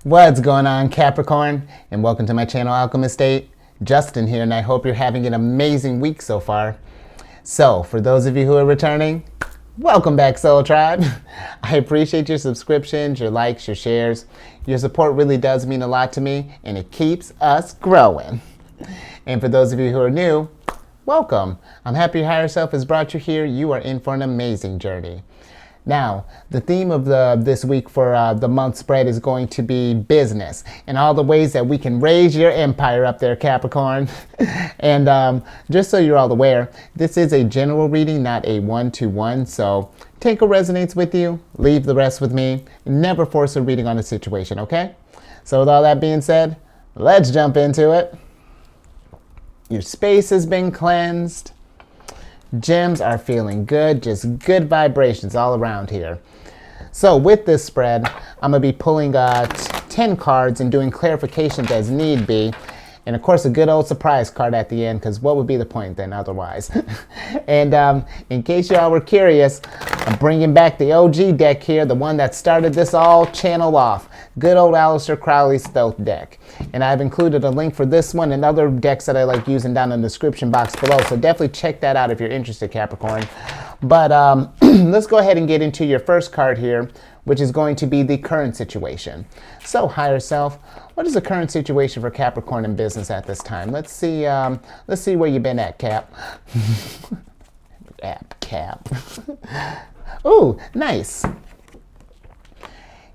What's going on, Capricorn? And welcome to my channel, Alchemist. Justin here, and I hope you're having an amazing week so far. So, for those of you who are returning, welcome back, Soul Tribe. I appreciate your subscriptions, your likes, your shares. Your support really does mean a lot to me, and it keeps us growing. And for those of you who are new, welcome. I'm happy your higher self has brought you here. You are in for an amazing journey. Now, the theme of this week for the month spread is going to be business and all the ways that we can raise your empire up there, Capricorn. And just so you're all aware, this is a general reading, not a one-to-one. So take what resonates with you, leave the rest with me. Never force a reading on a situation, okay? So with all that being said, let's jump into it. Your space has been cleansed. Gems are feeling good, just good vibrations all around here. So with this spread, I'm going to be pulling 10 cards and doing clarifications as need be. And of course, a good old surprise card at the end, because what would be the point then otherwise? And in case y'all were curious, I'm bringing back the OG deck here, the one that started this all channel off. Good old Aleister Crowley Stealth deck. And I've included a link for this one and other decks that I like using down in the description box below. So definitely check that out if you're interested, Capricorn. But let's go ahead and get into your first card here, which is going to be the current situation. So, higher self, what is the current situation for Capricorn in business at this time? Let's see where you've been at, Cap. Cap. Ooh, nice.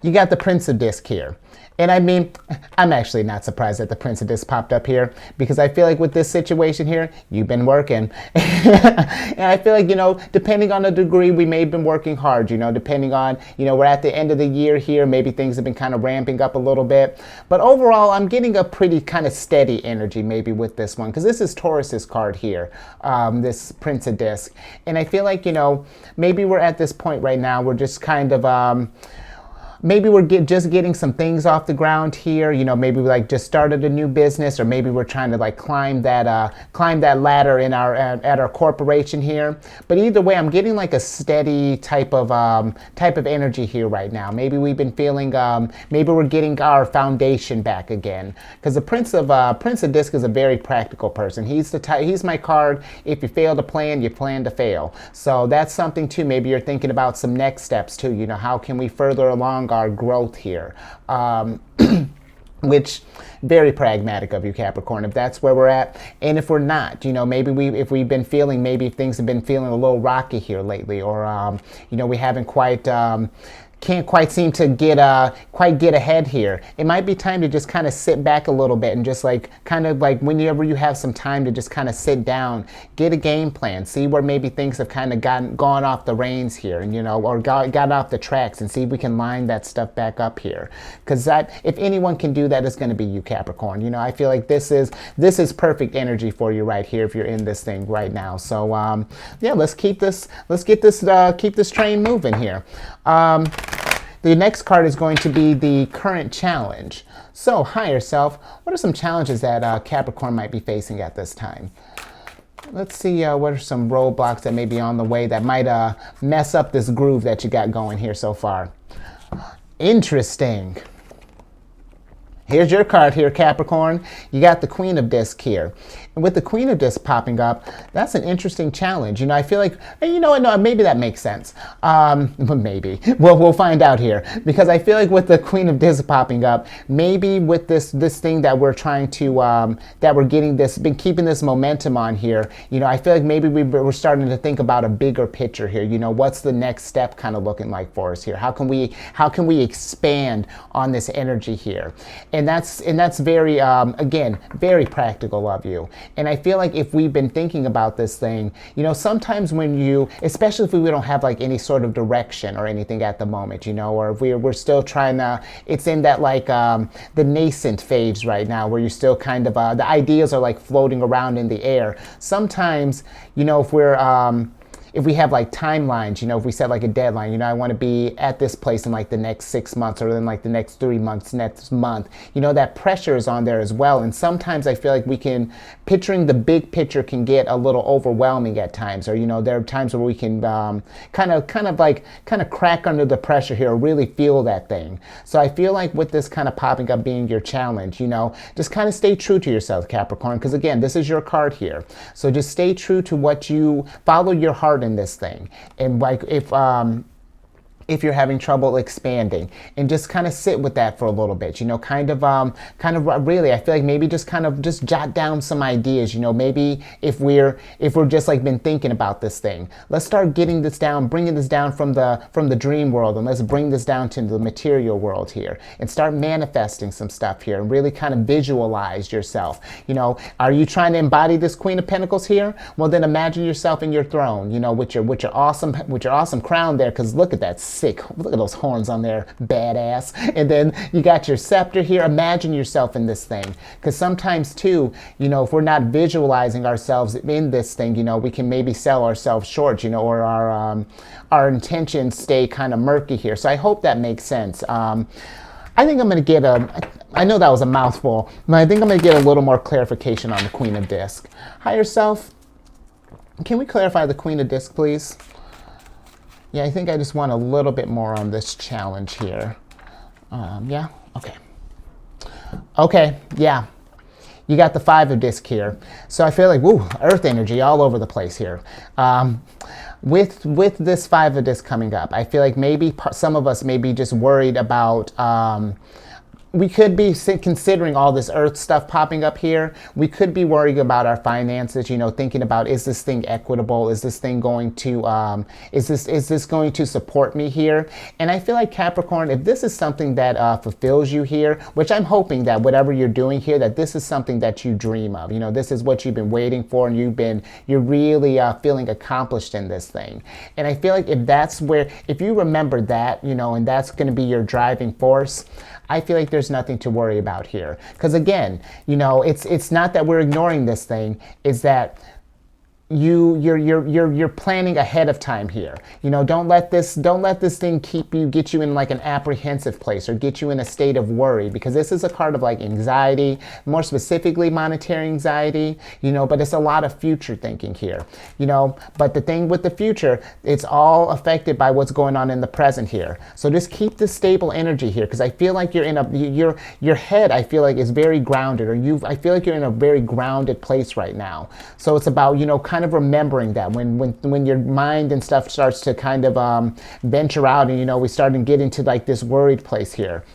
You got the Prince of Disc here. And I mean, I'm actually not surprised that the Prince of Disc popped up here, because I feel like with this situation here, you've been working. And I feel like, depending on the degree, we may have been working hard, depending on, we're at the end of the year here, maybe things have been kind of ramping up a little bit. But overall, I'm getting a pretty kind of steady energy maybe with this one, because this is Taurus's card here, this Prince of Disc. And I feel like, maybe we're at this point right now, we're just kind of, maybe we're just getting some things off the ground here. Maybe we just started a new business, or maybe we're trying to climb that ladder in at our corporation here. But either way, I'm getting a steady type of energy here right now. Maybe we've been feeling, maybe we're getting our foundation back again. Because the Prince of Disc is a very practical person. He's my card. If you fail to plan, you plan to fail. So that's something too. Maybe you're thinking about some next steps too. How can we further along our growth here, which very pragmatic of you, Capricorn, if that's where we're at. And if we're not, maybe if we've been feeling, maybe things have been feeling a little rocky here lately, or we haven't can't quite seem to get ahead here. It might be time to just kind of sit back a little bit and just whenever you have some time to just kind of sit down, get a game plan, see where maybe things have kind of gone off the reins here, and or got off the tracks, and see if we can line that stuff back up here. Because if anyone can do that, it's going to be you, Capricorn. I feel like this is perfect energy for you right here if you're in this thing right now. So yeah, let's keep this train moving here. The next card is going to be the current challenge. So, higher self, what are some challenges that Capricorn might be facing at this time? Let's see what are some roadblocks that may be on the way that might mess up this groove that you got going here so far. Interesting. Here's your card here, Capricorn. You got the Queen of Disc here. And with the Queen of Disc popping up, that's an interesting challenge. I feel like, no, maybe that makes sense. Maybe. Well, we'll find out here. Because I feel like with the Queen of Disc popping up, maybe with this thing that we're trying to, that we're been keeping this momentum on here, I feel like maybe we're starting to think about a bigger picture here. What's the next step kind of looking like for us here? How can we expand on this energy here? And that's very, again, very practical of you. And I feel like if we've been thinking about this thing, sometimes especially if we don't have any sort of direction or anything at the moment, or if we're still trying to, it's in that the nascent phase right now, where you're still kind of, the ideas are floating around in the air. Sometimes, if we're, if we have like timelines, you know, if we set like a deadline, you know, I want to be at this place in like the next 6 months or in like the next 3 months, next month, you know, that pressure is on there as well. And sometimes I feel like picturing the big picture can get a little overwhelming at times, or, you know, there are times where we can kind of crack under the pressure here, or really feel that thing. So I feel like with this kind of popping up being your challenge, you know, just kind of stay true to yourself, Capricorn, because again, this is your card here. So just stay true to what you follow your heart in this thing. And like if you're having trouble expanding, and just kind of sit with that for a little bit, you know, kind of really, I feel like maybe just jot down some ideas, you know, maybe if we're just like been thinking about this thing, let's start getting this down, bringing this down from the dream world, and let's bring this down to the material world here, and start manifesting some stuff here, and really kind of visualize yourself. You know, are you trying to embody this Queen of Pentacles here? Well, then imagine yourself in your throne, you know, with your awesome crown there, because look at that. Sick. Look at those horns on there. Badass. And then you got your scepter here. Imagine yourself in this thing. Because sometimes too, you know, if we're not visualizing ourselves in this thing, you know, we can maybe sell ourselves short, you know, or our intentions stay kind of murky here. So I hope that makes sense. I think I'm going to get I know that was a mouthful, but I think I'm going to get a little more clarification on the Queen of Disc. Higher Self, can we clarify the Queen of Disc, please? Yeah, I think I just want a little bit more on this challenge here. Yeah, okay. Okay, yeah. You got the Five of Disc here. So I feel like, woo, earth energy all over the place here. With this Five of Disc coming up, I feel like maybe some of us may be just worried about we could be considering all this earth stuff popping up here. We could be worrying about our finances, you know, thinking about, is this thing equitable? Is this thing going to, is this going to support me here? And I feel like Capricorn, if this is something that fulfills you here, which I'm hoping that whatever you're doing here, that this is something that you dream of, you know, this is what you've been waiting for, and you're really feeling accomplished in this thing. And I feel like if you remember that, you know, and that's going to be your driving force, I feel like there's nothing to worry about here. Because again, you know, it's not that we're ignoring this thing, it's that you're planning ahead of time here. You know, don't let this thing get you in like an apprehensive place, or get you in a state of worry, because this is a card of like anxiety, more specifically monetary anxiety, you know, but it's a lot of future thinking here, you know. But the thing with the future, it's all affected by what's going on in the present here. So just keep this stable energy here, because I feel like your head, I feel like, is very grounded, or I feel like you're in a very grounded place right now. So it's about, you know, kind of remembering that when your mind and stuff starts to kind of venture out, and, you know, we start to get into like this worried place here.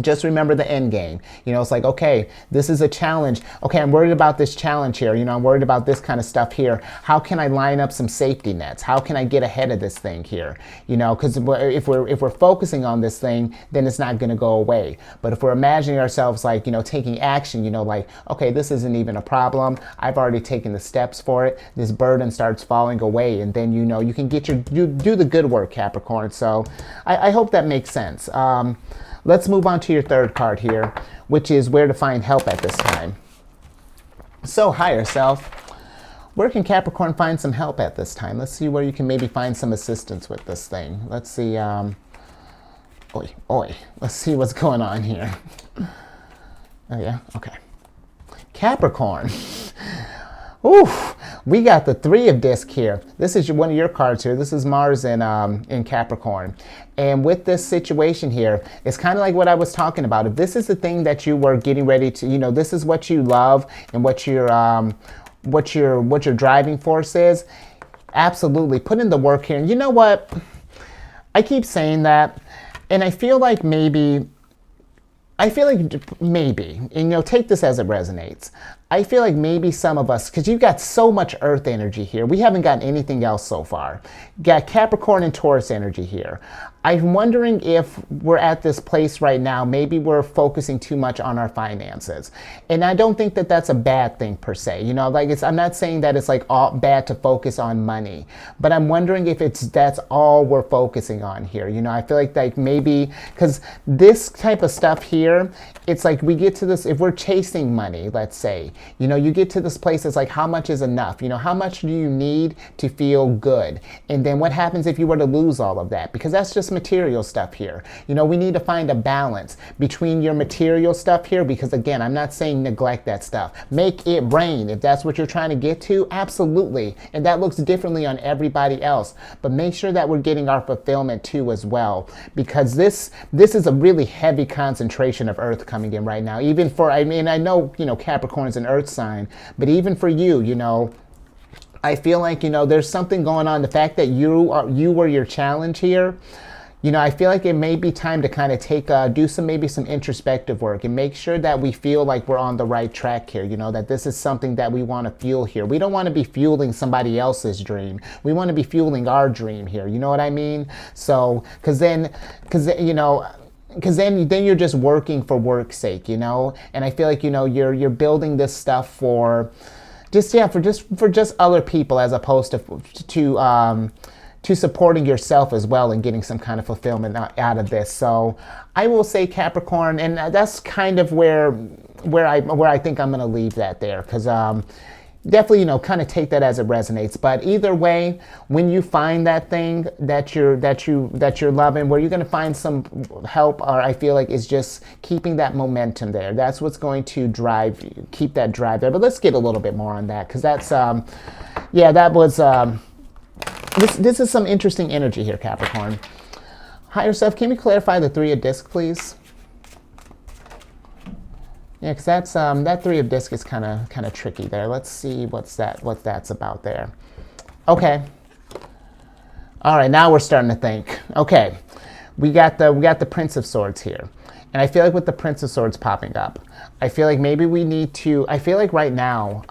Just remember the end game. You know, it's like, okay, this is a challenge. Okay, I'm worried about this challenge here. You know, I'm worried about this kind of stuff here. How can I line up some safety nets? How can I get ahead of this thing here? You know, because if we're focusing on this thing, then it's not going to go away. But if we're imagining ourselves like, you know, taking action, you know, like, okay, this isn't even a problem. I've already taken the steps for it. This burden starts falling away, and then, you know, you can do the good work, Capricorn. So I hope that makes sense. Let's move on to your third card here, which is where to find help at this time. So, higher self, where can Capricorn find some help at this time? Let's see where you can maybe find some assistance with this thing. Let's see, let's see what's going on here. Oh yeah, okay. Capricorn. Oof, we got the Three of Disc here. This is one of your cards here. This is Mars in Capricorn. And with this situation here, it's kind of like what I was talking about. If this is the thing that you were getting ready to, you know, this is what you love and what your driving force is, absolutely put in the work here. And you know what? I keep saying that, and I feel like maybe, and, you know, take this as it resonates. I feel like maybe some of us, because you've got so much earth energy here, we haven't gotten anything else so far. Got Capricorn and Taurus energy here. I'm wondering if we're at this place right now, maybe we're focusing too much on our finances. And I don't think that that's a bad thing per se. You know, like I'm not saying that it's like all bad to focus on money, but I'm wondering if that's all we're focusing on here. You know, I feel like maybe, because this type of stuff here, it's like we get to this, if we're chasing money, let's say, You know, you get to this place, it's like, how much is enough? You know, how much do you need to feel good? And then what happens if you were to lose all of that? Because that's just material stuff here. You know, we need to find a balance between your material stuff here, because again, I'm not saying neglect that stuff. Make it rain. If that's what you're trying to get to, absolutely. And that looks differently on everybody else. But make sure that we're getting our fulfillment too as well, because this is a really heavy concentration of earth coming in right now. Even for, I mean, I know, you know, Capricorn's an earth sign, but even for you, you know, I feel like, you know, there's something going on. The fact that you were your challenge here, you know, I feel like it may be time to kind of take, do maybe some introspective work and make sure that we feel like we're on the right track here, you know, that this is something that we want to fuel here. We don't want to be fueling somebody else's dream. We want to be fueling our dream here. You know what I mean? So, because then, you know, because then you're just working for work's sake, you know? And I feel like, you know, you're building this stuff for just other people, as opposed to supporting yourself as well and getting some kind of fulfillment out of this. So I will say Capricorn, and that's kind of where I think I'm going to leave that there, because definitely, you know, kind of take that as it resonates. But either way, when you find that thing that you're loving, where you're going to find some help, or I feel like is just keeping that momentum there. That's what's going to keep that drive there. But let's get a little bit more on that, because that's yeah, that was this is some interesting energy here, Capricorn. Higher self, can we clarify the 3 of disc, please? Yeah, because that's that 3 of disc is kind of tricky there. Let's see what that's about there. Okay. All right, now we're starting to think. Okay, we got the Prince of Swords here, and I feel like with the Prince of Swords popping up, I feel like maybe we need to. I feel like right now.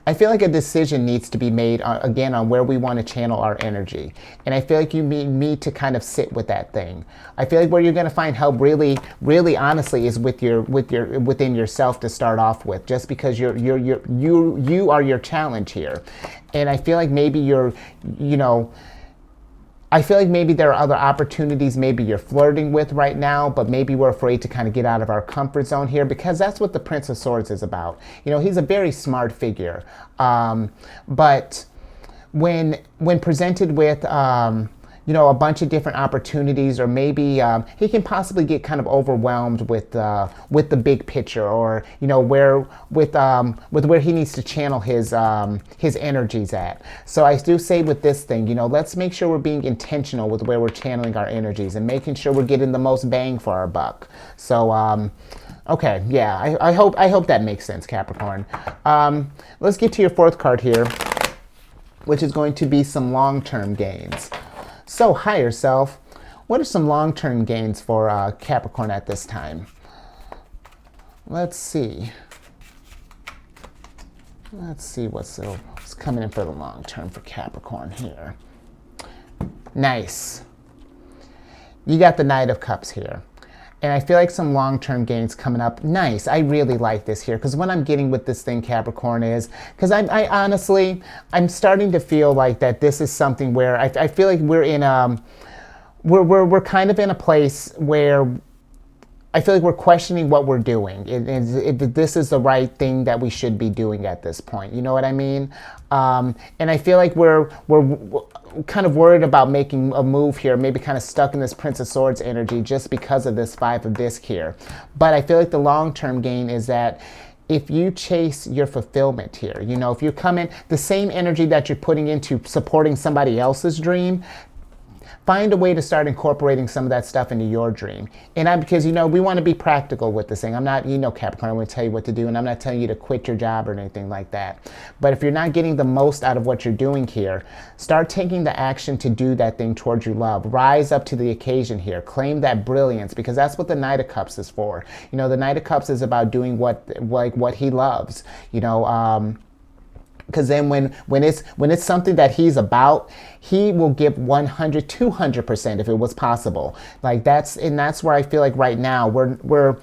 I feel like a decision needs to be made, again, on where we want to channel our energy. And I feel like you need to kind of sit with that thing. I feel like where you're going to find help really, really honestly is within yourself to start off with, just because you are your challenge here. And I feel like maybe I feel like maybe there are other opportunities maybe you're flirting with right now, but maybe we're afraid to kind of get out of our comfort zone here, because that's what the Prince of Swords is about. You know, he's a very smart figure, but when presented with you know, a bunch of different opportunities, or maybe he can possibly get kind of overwhelmed with the big picture, or you know, where he needs to channel his energies at. So I do say with this thing, you know, let's make sure we're being intentional with where we're channeling our energies and making sure we're getting the most bang for our buck. So okay, yeah, I hope that makes sense, Capricorn. Let's get to your 4th card here, which is going to be some long-term gains. So, higher self, what are some long-term gains for Capricorn at this time? Let's see. Let's see what's coming in for the long term for Capricorn here. Nice. You got the Knight of Cups here. And I feel like some long-term gains coming up. Nice. I really like this here, because what I'm getting with this thing, Capricorn, is because I honestly, I'm starting to feel like that this is something where I feel like we're in we're kind of in a place where I feel like we're questioning what we're doing. If this is the right thing that we should be doing at this point. You know what I mean? And I feel like we're kind of worried about making a move here, maybe kind of stuck in this Prince of Swords energy just because of this 5 of disc here. But I feel like the long-term gain is that if you chase your fulfillment here, you know, if you come in the same energy that you're putting into supporting somebody else's dream, find a way to start incorporating some of that stuff into your dream. And because, you know, we want to be practical with this thing. I'm not, you know, Capricorn, I'm going to tell you what to do, and I'm not telling you to quit your job or anything like that. But if you're not getting the most out of what you're doing here, start taking the action to do that thing towards your love. Rise up to the occasion here. Claim that brilliance, because that's what the Knight of Cups is for. You know, the Knight of Cups is about doing what he loves, you know, because then when it's something that he's about, he will give 100, 200% if it was possible. Like that's where I feel like right now we're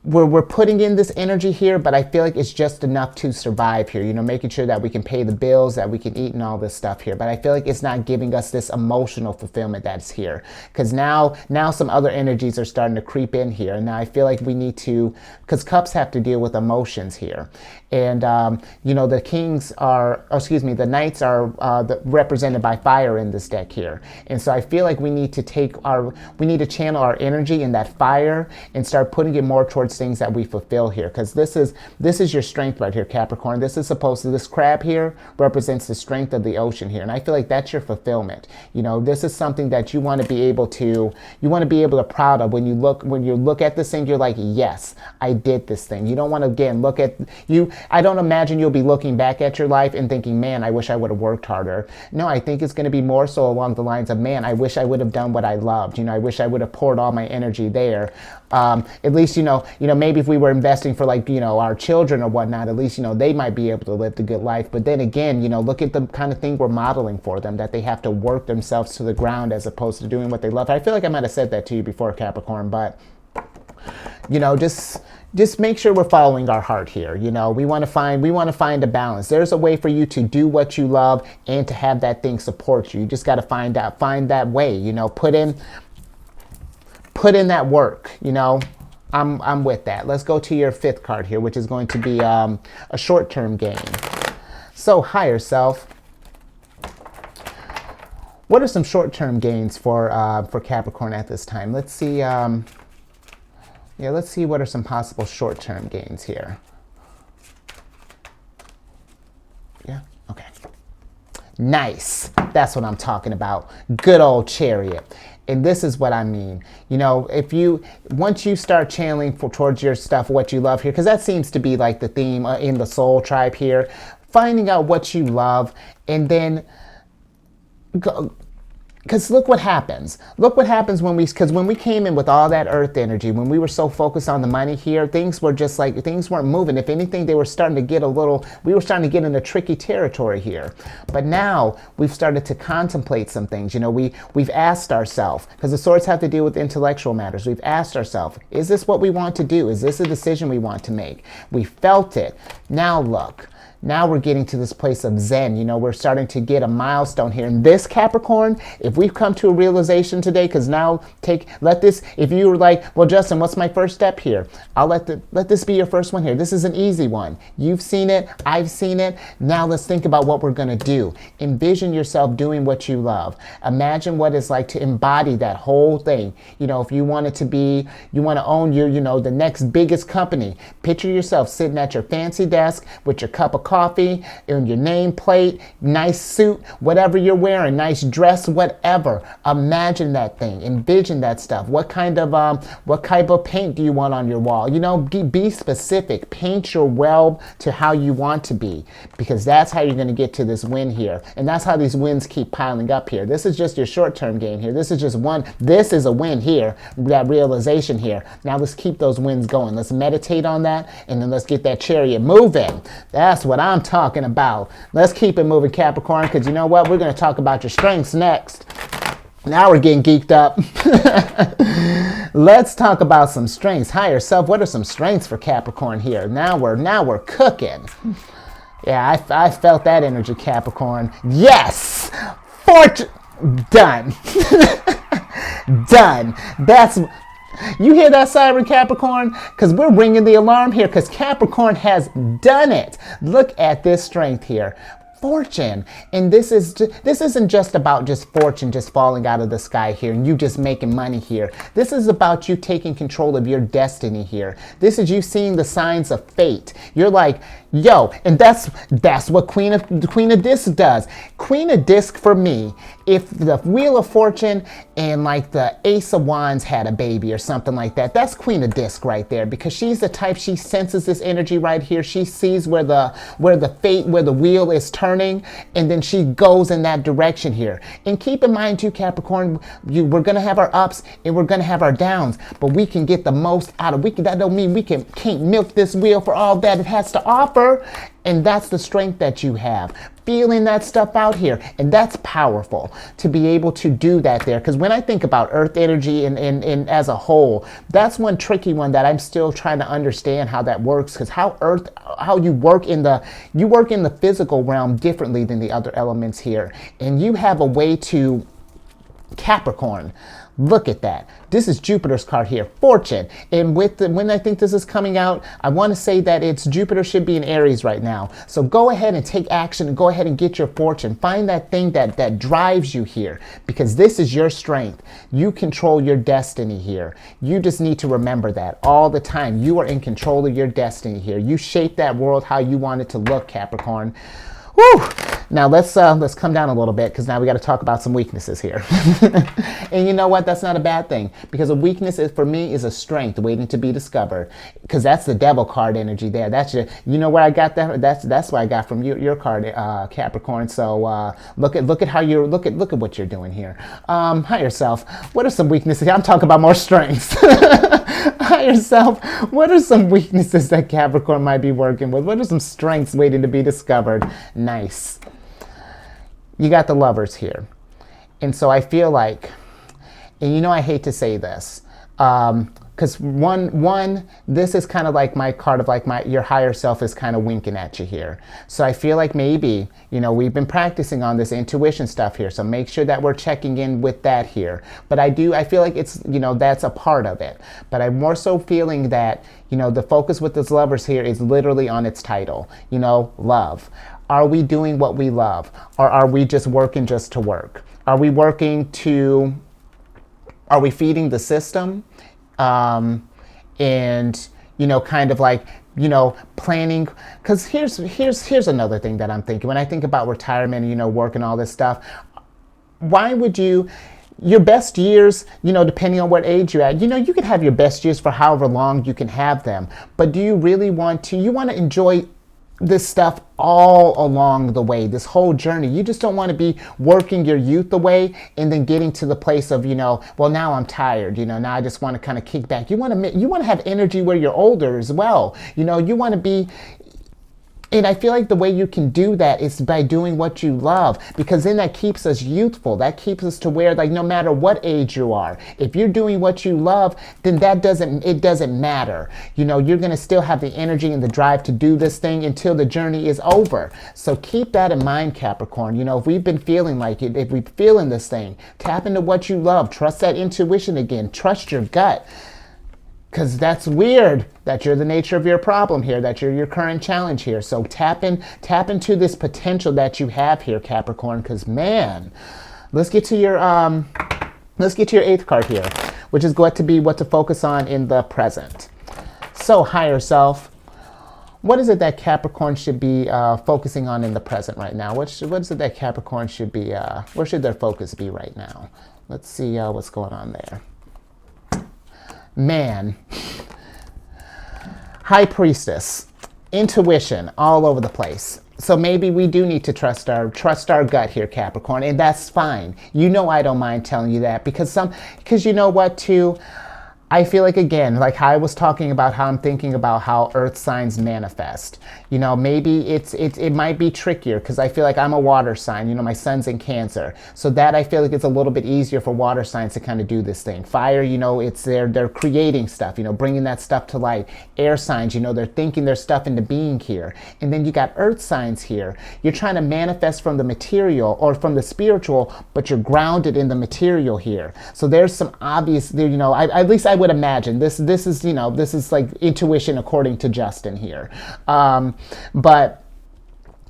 we're putting in this energy here, but I feel like it's just enough to survive here, you know, making sure that we can pay the bills, that we can eat and all this stuff here. But I feel like it's not giving us this emotional fulfillment that's here, because now some other energies are starting to creep in here. And now I feel like we need to, because cups have to deal with emotions here. And, you know, the kings are, the knights are represented by fire in this deck here. And so I feel like we need to channel our energy in that fire and start putting it more towards things that we fulfill here, because this is your strength right here, Capricorn. This crab here represents the strength of the ocean here, and I feel like that's your fulfillment. You know, this is something that you want to be able to proud of. When you look at this thing, you're like, yes, I did this thing. You don't want to again look at you. I don't imagine you'll be looking back at your life and thinking, man, I wish I would have worked harder. No, I think it's going to be more so along the lines of, man, I wish I would have done what I loved. You know, I wish I would have poured all my energy there. At least, you know, maybe if we were investing for, like, you know, our children or whatnot, at least, you know, they might be able to live the good life. But then again, you know, look at the kind of thing we're modeling for them, that they have to work themselves to the ground as opposed to doing what they love. I feel like I might have said that to you before, Capricorn, but, you know, just make sure we're following our heart here. You know, we want to find a balance. There's a way for you to do what you love and to have that thing support you. You just got to find that way, you know, put in that work, you know. I'm with that. Let's go to your fifth card here, which is going to be a short-term gain. So, higher self. What are some short-term gains for Capricorn at this time? Let's see. Let's see what are some possible short-term gains here. Yeah. Okay. Nice. That's what I'm talking about. Good old Chariot. And this is what I mean. You know, once you start channeling towards your stuff, what you love here, because that seems to be like the theme in the soul tribe here, finding out what you love, and then go. Because look what happens. Look what happens when we came in with all that earth energy, when we were so focused on the money here, things weren't moving. If anything, we were starting to get into tricky territory here. But now we've started to contemplate some things. You know, we've asked ourselves, because the swords have to deal with intellectual matters. We've asked ourselves, is this what we want to do? Is this a decision we want to make? We felt it. Now look. Now we're getting to this place of Zen. You know, we're starting to get a milestone here. And this, Capricorn, if we've come to a realization today, because now if you were like, well, Justin, what's my first step here? I'll let this be your first one here. This is an easy one. You've seen it. I've seen it. Now let's think about what we're going to do. Envision yourself doing what you love. Imagine what it's like to embody that whole thing. You know, if you want to own the next biggest company, picture yourself sitting at your fancy desk with your cup of coffee and your nameplate, nice suit, whatever you're wearing, nice dress, whatever. Imagine that thing. Envision that stuff. What kind of paint do you want on your wall? You know, be specific. Paint your well to how you want to be, because that's how you're going to get to this win here. And that's how these wins keep piling up here. This is just your short-term gain here. This is just one. This is a win here, that realization here. Now let's keep those wins going. Let's meditate on that, and then let's get that chariot moving. That's what I'm talking about. Let's keep it moving, Capricorn, because you know what? We're going to talk about your strengths next. Now we're getting geeked up. Let's talk about some strengths. Higher self, what are some strengths for Capricorn here? Now we're cooking. Yeah, I felt that energy, Capricorn. Yes! Done. Done. You hear that siren, Capricorn? Because we're ringing the alarm here, because Capricorn has done it. Look at this strength here. Fortune. And this isn't just about just fortune just falling out of the sky here and you just making money here. This is about you taking control of your destiny here. This is you seeing the signs of fate. You're like, yo, and that's what Queen of Disc does. Queen of Disc, for me, if the Wheel of Fortune and like the Ace of Wands had a baby or something like that, that's Queen of Disc right there, because she's the type, she senses this energy right here. She sees where the wheel is turning, and then she goes in that direction here. And keep in mind too, Capricorn, we're gonna have our ups and we're gonna have our downs, but we can get the most out of that. Don't mean we can't milk this wheel for all that it has to offer. And that's the strength that you have. feeling that stuff out here. And that's powerful to be able to do that there. Because when I think about earth energy and as a whole, that's one tricky one that I'm still trying to understand how that works. Because how you work in the physical realm differently than the other elements here. And you have a way to Capricorn. Look at that. This is Jupiter's card here, Fortune. And when I think this is coming out, I want to say that Jupiter should be in Aries right now. So go ahead and take action and go ahead and get your fortune. Find that thing that drives you here, because this is your strength. You control your destiny here. You just need to remember that all the time. You are in control of your destiny here. You shape that world how you want it to look, Capricorn. Woo! Now let's come down a little bit, because now we got to talk about some weaknesses here. And you know what? That's not a bad thing, because a weakness for me is a strength waiting to be discovered. Because that's the devil card energy there. That's you know where I got that? That's what I got from your card, Capricorn. So look at look at what you're doing here. Higher self. What are some weaknesses? I'm talking about more strengths. Higher self. What are some weaknesses that Capricorn might be working with? What are some strengths waiting to be discovered? Nice. You got the Lovers here. And so I feel like, and you know I hate to say this, because one, this is kind of like my card of like your higher self is kind of winking at you here. So I feel like maybe, you know, we've been practicing on this intuition stuff here. So make sure that we're checking in with that here. But I feel like it's, you know, that's a part of it. But I'm more so feeling that, you know, the focus with this Lovers here is literally on its title, you know, love. Are we doing what we love? Or are we just working just to work? Are we feeding the system? And, you know, kind of like, you know, planning. Because here's another thing that I'm thinking. When I think about retirement, you know, work and all this stuff, why would your best years, you know, depending on what age you're at, you know, you can have your best years for however long you can have them. But do you really want to enjoy this stuff all along the way, this whole journey? You just don't want to be working your youth away and then getting to the place of, you know, well, now I'm tired, you know, now I just want to kind of kick back. You want to have energy where you're older as well. You know, you want to be. And I feel like the way you can do that is by doing what you love, because then that keeps us youthful. That keeps us to where, like, no matter what age you are, if you're doing what you love, then it doesn't matter. You know, you're going to still have the energy and the drive to do this thing until the journey is over. So keep that in mind, Capricorn. You know, if we've been feeling like it, if we're feeling this thing, tap into what you love. Trust that intuition again. Trust your gut. Because that's weird that you're the nature of your problem here, that you're your current challenge here. So tap into this potential that you have here, Capricorn. Because man, let's get to your 8th card here, which is going to be what to focus on in the present. So higher self, what is it that Capricorn should be focusing on in the present right now? What is it that Capricorn should be? Where should their focus be right now? Let's see what's going on there. Man, High Priestess, intuition all over the place. So maybe we do need to trust our gut here, Capricorn, and that's fine. You know I don't mind telling you that, because you know what too? I feel like, again, like how I was talking about how I'm thinking about how earth signs manifest. You know, maybe it might be trickier, because I feel like I'm a water sign. You know, my sun's in Cancer. So that I feel like it's a little bit easier for water signs to kind of do this thing. Fire, you know, they're creating stuff, you know, bringing that stuff to light. Air signs, you know, they're thinking their stuff into being here. And then you got earth signs here. You're trying to manifest from the material or from the spiritual, but you're grounded in the material here. So there's some obvious, you know, at least I would imagine this is, you know, this is like intuition according to Justin here, but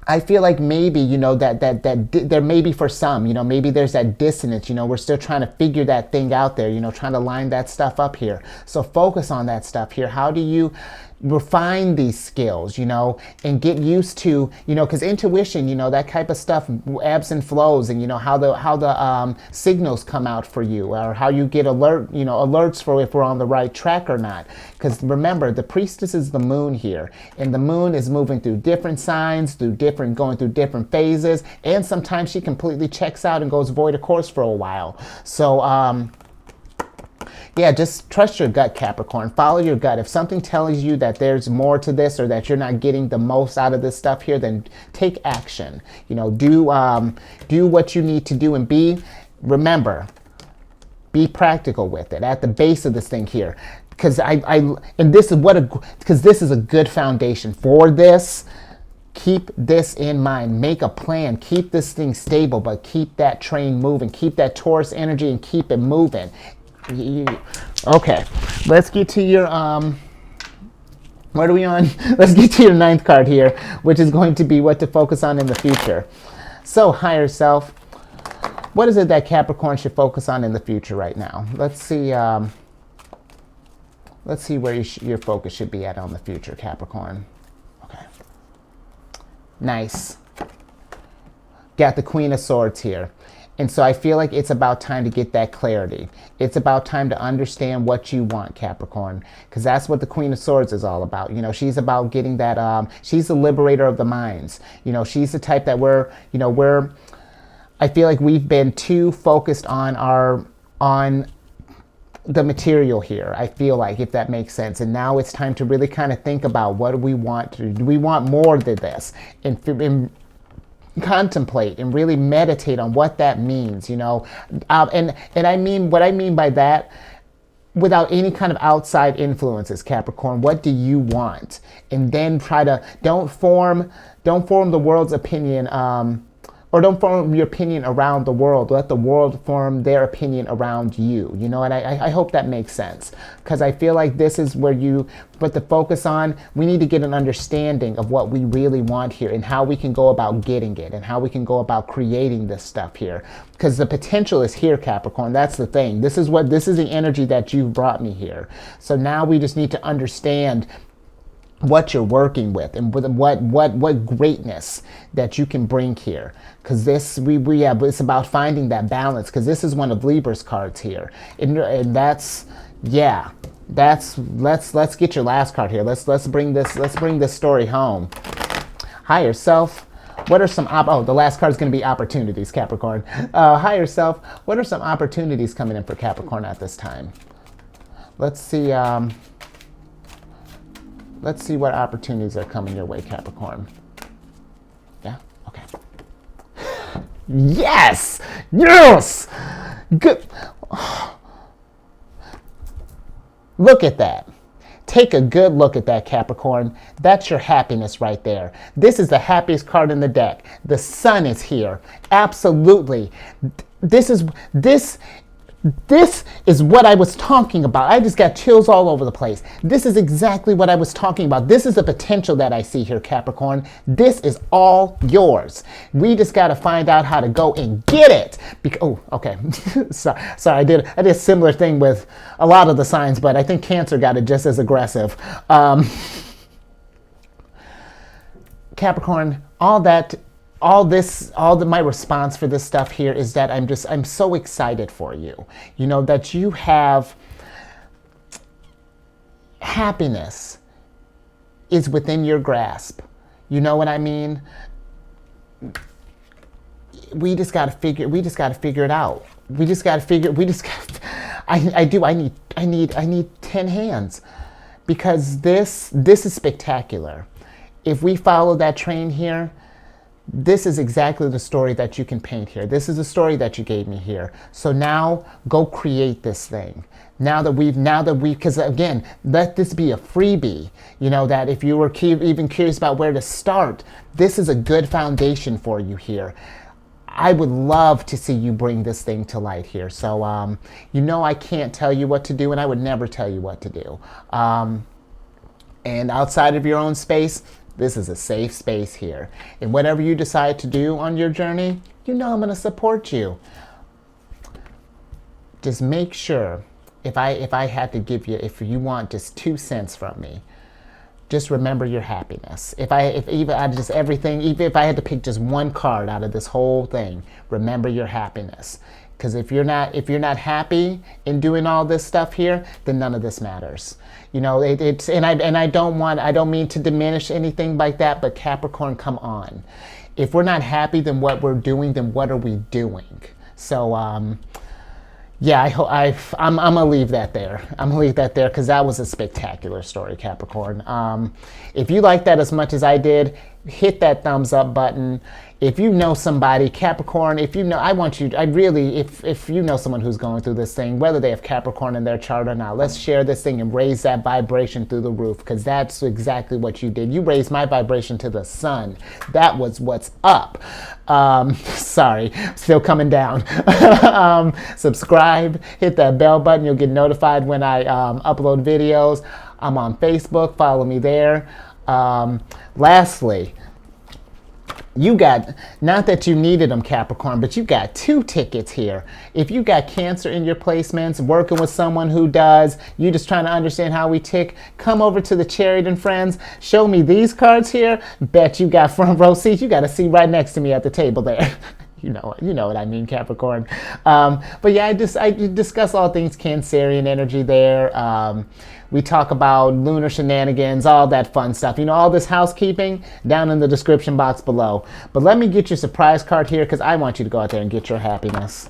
I feel like maybe, you know, that there may be for some, you know, maybe there's that dissonance, you know, we're still trying to figure that thing out there, you know, trying to line that stuff up here. So focus on that stuff here. How do you refine these skills, you know, and get used to, you know, because intuition, you know, that type of stuff ebbs and flows, and you know how the signals come out for you, or how you get alerts for if we're on the right track or not. Because remember, the Priestess is the moon here, and the moon is moving through different signs, going through different phases, and sometimes she completely checks out and goes void of course for a while. So Yeah, just trust your gut, Capricorn. Follow your gut. If something tells you that there's more to this or that you're not getting the most out of this stuff here, then take action. You know, do what you need to do, and remember, be practical with it at the base of this thing here. Because this is a good foundation for this. Keep this in mind. Make a plan. Keep this thing stable, but keep that train moving. Keep that Taurus energy and keep it moving. Okay, let's get to your what are we on? Let's get to your 9th card here, which is going to be what to focus on in the future. So, higher self, what is it that Capricorn should focus on in the future right now? Let's see where your focus should be at on the future, Capricorn. Okay. Nice. Got the Queen of Swords here. And so I feel like it's about time to get that clarity. It's about time to understand what you want, Capricorn, because that's what the Queen of Swords is all about. You know, she's about getting that, she's the liberator of the minds. You know, she's the type that I feel like we've been too focused on the material here, I feel like, if that makes sense. And now it's time to really kind of think about, what do we want? Do we want more than this? And contemplate and really meditate on what that means, you know. And I mean, what I mean by that, without any kind of outside influences, Capricorn, what do you want? And then don't form the world's opinion, or don't form your opinion around the world. Let the world form their opinion around you. You know, and I hope that makes sense. Because I feel like this is where but the focus on, we need to get an understanding of what we really want here and how we can go about getting it and how we can go about creating this stuff here. Because the potential is here, Capricorn. That's the thing. This is the energy that you've brought me here. So now we just need to understand what you're working with and what greatness that you can bring here. Because it's about finding that balance, because this is one of Libra's cards here. And let's get your last card here. Let's bring this story home. Higher self, what are some the last card is going to be opportunities, Capricorn. Higher self, what are some opportunities coming in for Capricorn at this time? Let's see what opportunities are coming your way, Capricorn. Yeah? Okay. Yes! Yes! Good. Look at that. Take a good look at that, Capricorn. That's your happiness right there. This is the happiest card in the deck. The sun is here. Absolutely. This is what I was talking about. I just got chills all over the place. This is exactly what I was talking about. This is the potential that I see here, Capricorn. This is all yours. We just got to find out how to go and get it. Okay. Sorry, I did a similar thing with a lot of the signs, but I think Cancer got it just as aggressive. Capricorn, my response for this stuff here is that I'm so excited for you. You know, that you have happiness is within your grasp. You know what I mean? We just got to figure it out. I need 10 hands, because this is spectacular. If we follow that train here, this is exactly the story that you can paint here. This is the story that you gave me here. So now go create this thing. Because again, let this be a freebie. You know, that if you were even curious about where to start, this is a good foundation for you here. I would love to see you bring this thing to light here. So, you know, I can't tell you what to do, and I would never tell you what to do. And outside of your own space, this is a safe space here. And whatever you decide to do on your journey, you know I'm going to support you. Just make sure, if I had to give you, if you want just 2 cents from me, just remember your happiness. If I had to pick just one card out of this whole thing, remember your happiness. Because if you're not happy in doing all this stuff here, then none of this matters. You know, I don't mean to diminish anything like that, but Capricorn, come on. If we're not happy then what we're doing, then what are we doing? So Yeah, I'm gonna leave that there. I'm gonna leave that there because that was a spectacular story, Capricorn. If you like that as much as I did, hit that thumbs up button. If you know somebody, Capricorn, if you know, if you know someone who's going through this thing, whether they have Capricorn in their chart or not, let's share this thing and raise that vibration through the roof, because that's exactly what you did. You raised my vibration to the sun. That was what's up. Sorry, still coming down. Subscribe, hit that bell button. You'll get notified when I upload videos. I'm on Facebook. Follow me there. Lastly, you got, not that you needed them, Capricorn, but you got 2 tickets here. If you got Cancer in your placements, working with someone who does, you just trying to understand how we tick, come over to the Chariot and Friends, show me these cards here. Bet you got front row seats. You got a seat right next to me at the table there. You know what I mean, Capricorn. But yeah, I discuss all things Cancerian energy there. We talk about lunar shenanigans, all that fun stuff. All this housekeeping down in the description box below. But let me get your surprise card here because I want you to go out there and get your happiness.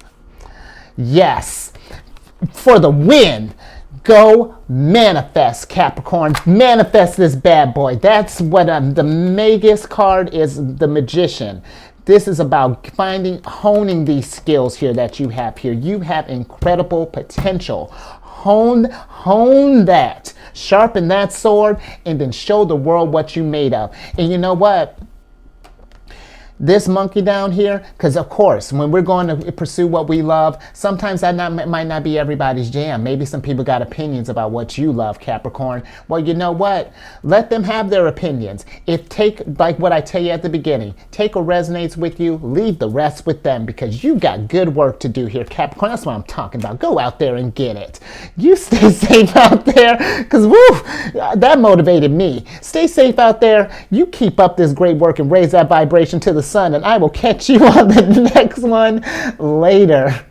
Yes, for the win. Go manifest, Capricorn. Manifest this bad boy. That's what the Magus card is, the Magician. This is about honing these skills here that you have here. You have incredible potential. Hone that. Sharpen that sword and then show the world what you made of. And you know what? This monkey down here, because of course, when we're going to pursue what we love, sometimes that might not be everybody's jam. Maybe some people got opinions about what you love, Capricorn. Well, you know what? Let them have their opinions. Like what I tell you at the beginning, take what resonates with you, leave the rest with them, because you got good work to do here, Capricorn. That's what I'm talking about. Go out there and get it. You stay safe out there, because that motivated me. Stay safe out there. You keep up this great work and raise that vibration to the sun, and I will catch you on the next one later.